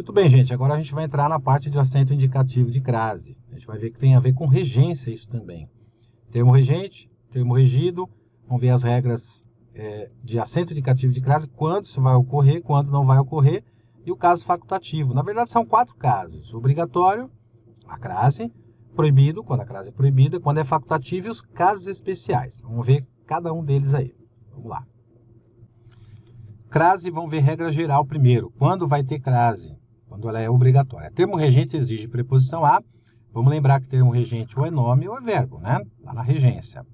Muito bem, gente. Agora a gente vai entrar na parte de acento indicativo de crase. A gente vai ver que tem a ver com regência isso também. Termo regente, termo regido. Vamos ver as regras de acento indicativo de crase, quando isso vai ocorrer, quando não vai ocorrer, e o caso facultativo. Na verdade, são 4 casos. Obrigatório, a crase. Proibido, quando a crase é proibida. Quando é facultativo, e os casos especiais. Vamos ver cada um deles aí. Vamos lá. Crase, vamos ver regra geral primeiro. Quando vai ter crase? Quando ela é obrigatória. Termo regente exige preposição a. Vamos lembrar que termo regente ou é nome ou é verbo, né? Lá na regência.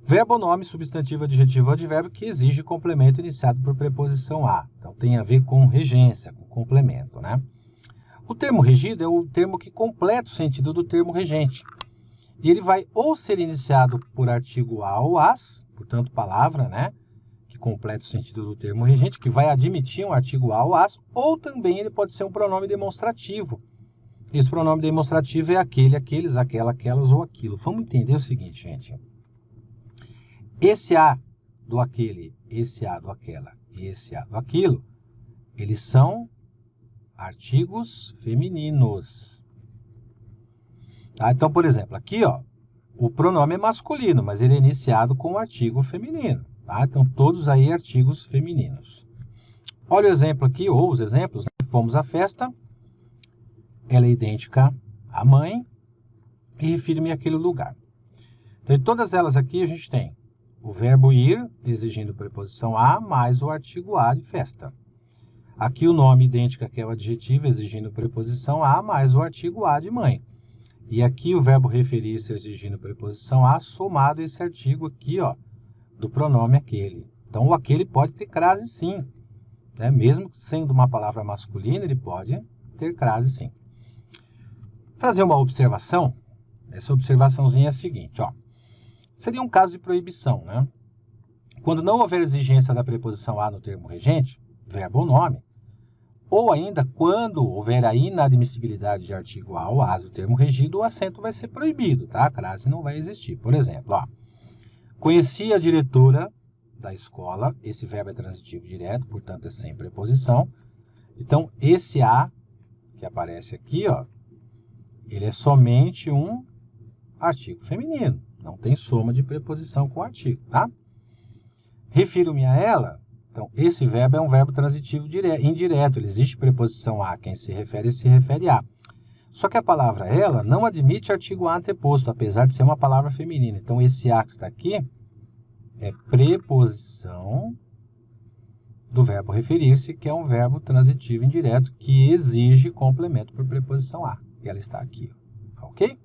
Verbo ou nome, substantivo, adjetivo ou advérbio que exige complemento iniciado por preposição a. Então tem a ver com regência, com complemento, né? O termo regido é o termo que completa o sentido do termo regente. E ele vai ou ser iniciado por artigo a ou as, portanto palavra, né? Que completa o sentido do termo regente, que vai admitir um artigo a ou as, ou também ele pode ser um pronome demonstrativo. Esse pronome demonstrativo é aquele, aqueles, aquela, aquelas ou aquilo. Vamos entender o seguinte, gente. Esse a do aquele, esse a do aquela e esse a do aquilo, eles são artigos femininos. Tá? Então, por exemplo, aqui, ó, o pronome é masculino, mas ele é iniciado com o artigo feminino. Tá? Então, todos aí artigos femininos. Olha o exemplo aqui, ou os exemplos. Né? Fomos à festa, ela é idêntica à mãe e refiro-me àquele lugar. Então, em todas elas aqui a gente tem o verbo ir, exigindo preposição a, mais o artigo a de festa. Aqui o nome idêntica, que é o adjetivo, exigindo preposição a, mais o artigo a de mãe. E aqui o verbo referir-se, exigindo preposição a, somado a esse artigo aqui, ó, do pronome aquele. Então, o aquele pode ter crase sim. Né? Mesmo sendo uma palavra masculina, ele pode ter crase sim. Trazer uma observação. Essa observaçãozinha é a seguinte, ó. Seria um caso de proibição, né? Quando não houver exigência da preposição a no termo regente, verbo ou nome, ou ainda quando houver a inadmissibilidade de artigo a ou as do termo regido, o acento vai ser proibido, tá? A crase não vai existir. Por exemplo, ó, conheci a diretora da escola, esse verbo é transitivo direto, portanto é sem preposição. Então, esse a que aparece aqui, ó, ele é somente um artigo feminino. Não tem soma de preposição com artigo, tá? Refiro-me a ela. Então, esse verbo é um verbo transitivo indireto. Ele existe preposição a. Quem se refere a. Só que a palavra ela não admite artigo a anteposto, apesar de ser uma palavra feminina. Então, esse a que está aqui é preposição do verbo referir-se, que é um verbo transitivo indireto que exige complemento por preposição a. E ela está aqui, ok?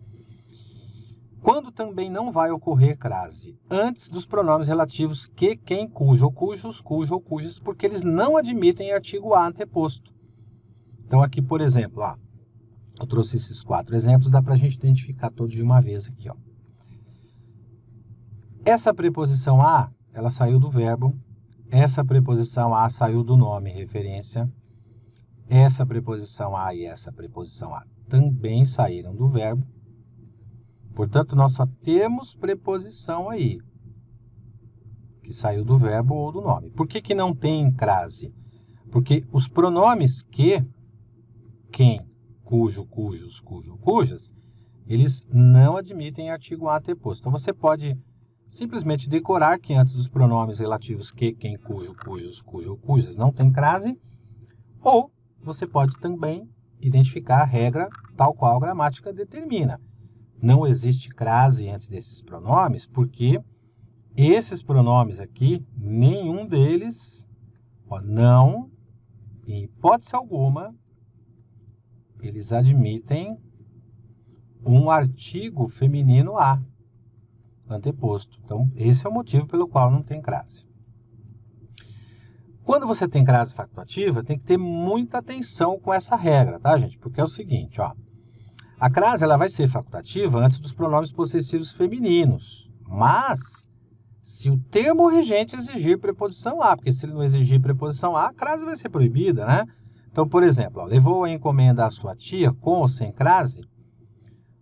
Quando também não vai ocorrer crase? Antes dos pronomes relativos que, quem, cujo, ou cujos, cujo ou cujas, porque eles não admitem artigo a anteposto. Então, aqui, por exemplo, ó, eu trouxe esses 4 exemplos, dá para a gente identificar todos de uma vez aqui, ó. Essa preposição a, ela saiu do verbo. Essa preposição a saiu do nome, referência. Essa preposição a e essa preposição a também saíram do verbo. Portanto, nós só temos preposição aí, que saiu do verbo ou do nome. Por que que não tem crase? Porque os pronomes que, quem, cujo, cujos, cujo, cujas, eles não admitem artigo a anteposto. Então, você pode simplesmente decorar que antes dos pronomes relativos que, quem, cujo, cujos, cujo, cujas não tem crase, ou você pode também identificar a regra tal qual a gramática determina. Não existe crase antes desses pronomes, porque esses pronomes aqui, nenhum deles, ó, não, em hipótese alguma, eles admitem um artigo feminino a anteposto. Então, esse é o motivo pelo qual não tem crase. Quando você tem crase facultativa, tem que ter muita atenção com essa regra, tá, gente? Porque é o seguinte, ó. A crase ela vai ser facultativa antes dos pronomes possessivos femininos, mas se o termo regente exigir preposição a, porque se ele não exigir preposição a crase vai ser proibida, né? Então, por exemplo, ó, levou a encomenda à sua tia com ou sem crase,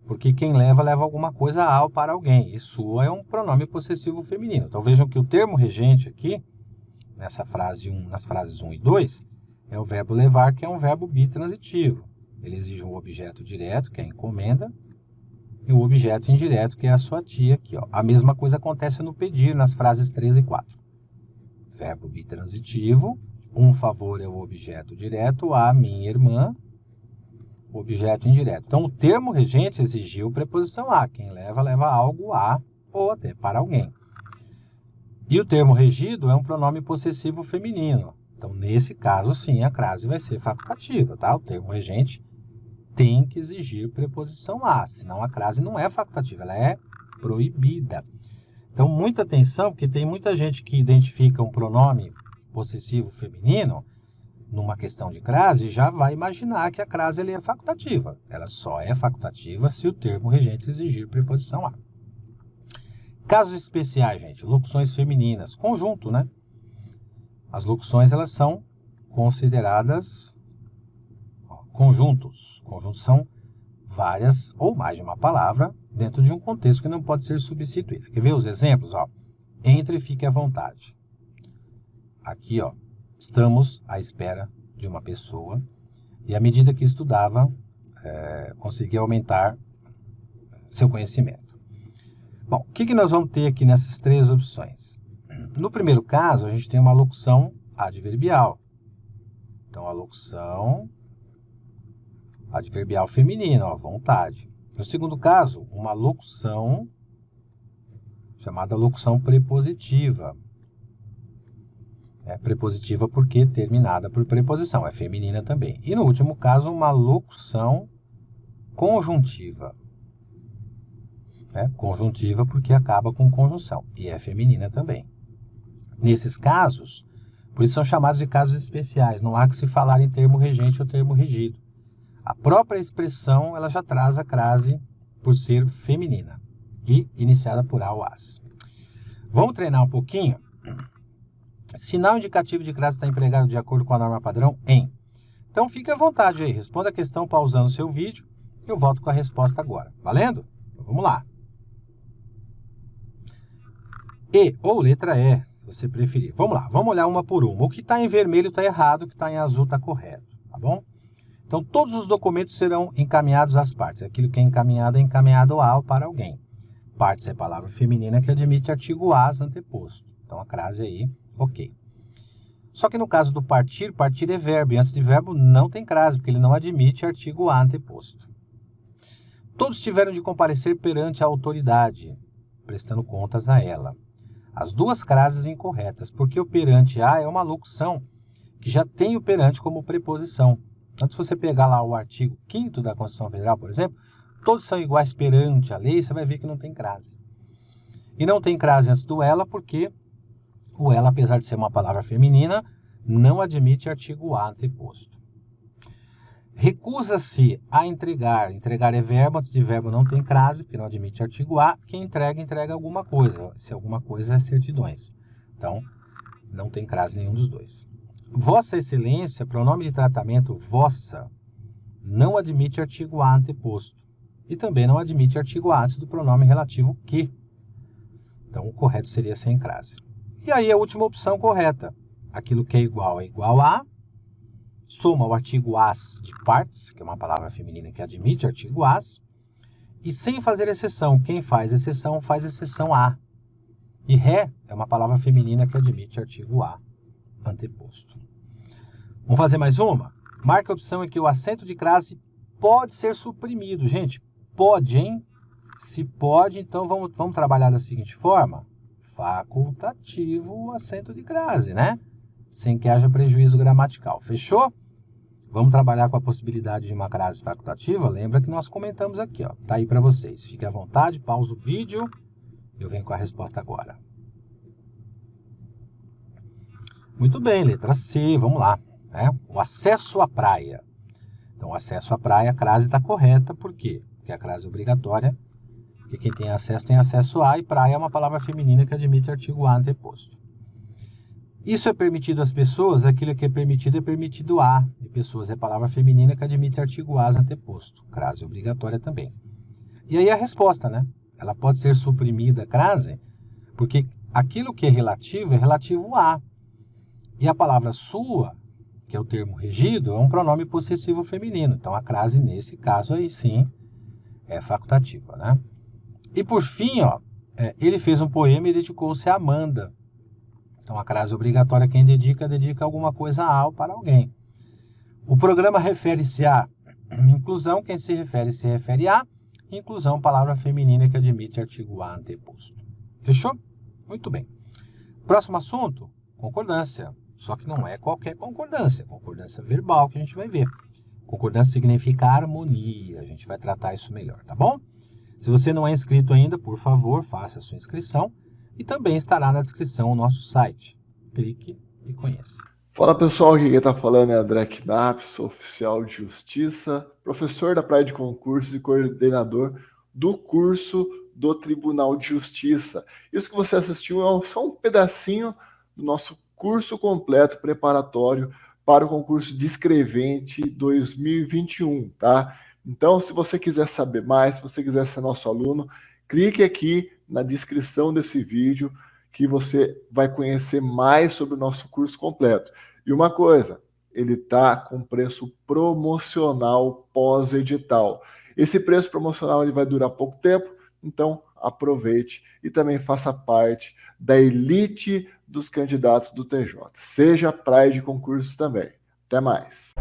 porque quem leva, leva alguma coisa ao para alguém, e sua é um pronome possessivo feminino. Então, vejam que o termo regente aqui, nas frases 1 e 2, é o verbo levar, que é um verbo bitransitivo. Ele exige um objeto direto, que é a encomenda, e o objeto indireto, que é a sua tia aqui, ó. A mesma coisa acontece no pedir, nas frases 3 e 4. Verbo bitransitivo, um favor é o objeto direto, a minha irmã, objeto indireto. Então, o termo regente exigiu preposição a. Quem leva, leva algo a ou até para alguém. E o termo regido é um pronome possessivo feminino. Então, nesse caso, sim, a crase vai ser facultativa, tá? O termo regente tem que exigir preposição a, senão a crase não é facultativa, ela é proibida. Então, muita atenção, porque tem muita gente que identifica um pronome possessivo feminino numa questão de crase e já vai imaginar que a crase é facultativa. Ela só é facultativa se o termo regente exigir preposição a. Casos especiais, gente, locuções femininas, conjunto, né? As locuções, elas são consideradas conjuntos. Conjuntos são várias ou mais de uma palavra dentro de um contexto que não pode ser substituído. Quer ver os exemplos? Ó? Entre e fique à vontade. Aqui, ó, estamos à espera de uma pessoa e à medida que estudava, conseguia aumentar seu conhecimento. Bom, o que nós vamos ter aqui nessas três opções? No primeiro caso, a gente tem uma locução adverbial. Então, a locução adverbial feminina, ó, vontade. No segundo caso, uma locução chamada locução prepositiva. É prepositiva porque terminada por preposição, é feminina também. E no último caso, uma locução conjuntiva. Conjuntiva porque acaba com conjunção e é feminina também. Nesses casos, por isso são chamados de casos especiais, não há que se falar em termo regente ou termo regido. A própria expressão ela já traz a crase por ser feminina e iniciada por a ou as. Vamos treinar um pouquinho? Sinal indicativo de crase está empregado de acordo com a norma padrão em. Então fique à vontade aí, responda a questão pausando o seu vídeo. Eu volto com a resposta agora. Valendo? Então, vamos lá. E ou letra E, se você preferir. Vamos lá, vamos olhar uma por uma. O que está em vermelho está errado, o que está em azul está correto, tá bom? Então, todos os documentos serão encaminhados às partes. Aquilo que é encaminhado a ou para alguém. Partes é palavra feminina que admite artigo as anteposto. Então, a crase aí, ok. Só que no caso do partir, partir é verbo. E antes de verbo não tem crase, porque ele não admite artigo a anteposto. Todos tiveram de comparecer perante a autoridade, prestando contas a ela. As duas crases incorretas, porque o perante a é uma locução que já tem o perante como preposição. Então, se você pegar lá o artigo 5º da Constituição Federal, por exemplo, todos são iguais perante a lei, você vai ver que não tem crase. E não tem crase antes do ela, porque o ela, apesar de ser uma palavra feminina, não admite artigo a anteposto. Recusa-se a entregar. Entregar é verbo, antes de verbo não tem crase, porque não admite artigo a. Quem entrega, entrega alguma coisa. Se alguma coisa é certidões. Então, não tem crase nenhum dos dois. Vossa Excelência, pronome de tratamento vossa, não admite artigo a anteposto. E também não admite artigo a antes do pronome relativo que. Então, o correto seria sem crase. E aí, a última opção correta. Aquilo que é igual a. Soma o artigo as de partes, que é uma palavra feminina que admite artigo as. E sem fazer exceção. Quem faz exceção a. E ré é uma palavra feminina que admite artigo a anteposto. Vamos fazer mais uma? Marque a opção em que o acento de crase pode ser suprimido. Gente, pode, hein? Se pode, então vamos trabalhar da seguinte forma. Facultativo o acento de crase, né? Sem que haja prejuízo gramatical. Fechou? Vamos trabalhar com a possibilidade de uma crase facultativa. Lembra que nós comentamos aqui, ó. Tá aí para vocês. Fique à vontade, pausa o vídeo. Eu venho com a resposta agora. Muito bem, letra C, vamos lá. O acesso à praia. Então, o acesso à praia, a crase está correta. Por quê? Porque a crase é obrigatória. Porque quem tem acesso a, e praia é uma palavra feminina que admite artigo a anteposto. Isso é permitido às pessoas, aquilo que é permitido a. E pessoas é palavra feminina que admite artigo as anteposto. Crase obrigatória também. E aí a resposta, né? Ela pode ser suprimida, a crase, porque aquilo que é relativo a. E a palavra sua que é o termo regido, é um pronome possessivo feminino. Então, a crase, nesse caso aí, sim, é facultativa, né? E, por fim, ó, ele fez um poema e dedicou-se a Amanda. Então, a crase obrigatória, quem dedica alguma coisa a ou para alguém. O programa refere-se a inclusão, quem se refere a inclusão, palavra feminina que admite artigo A anteposto. Fechou? Muito bem. Próximo assunto, concordância. Só que não é qualquer concordância, concordância verbal que a gente vai ver. Concordância significa harmonia, a gente vai tratar isso melhor, tá bom? Se você não é inscrito ainda, por favor, faça a sua inscrição e também estará na descrição o nosso site. Clique e conheça. Fala pessoal, aqui quem está falando é André Knapp, sou oficial de justiça, professor da Praia de Concursos e coordenador do curso do Tribunal de Justiça. Isso que você assistiu é só um pedacinho do nosso curso completo preparatório para o concurso de escrevente 2021, tá? Então, se você quiser saber mais, se você quiser ser nosso aluno, clique aqui na descrição desse vídeo que você vai conhecer mais sobre o nosso curso completo. E uma coisa, ele está com preço promocional pós-edital. Esse preço promocional ele vai durar pouco tempo, então aproveite e também faça parte da elite dos candidatos do TJ. Seja praia de concursos também. Até mais.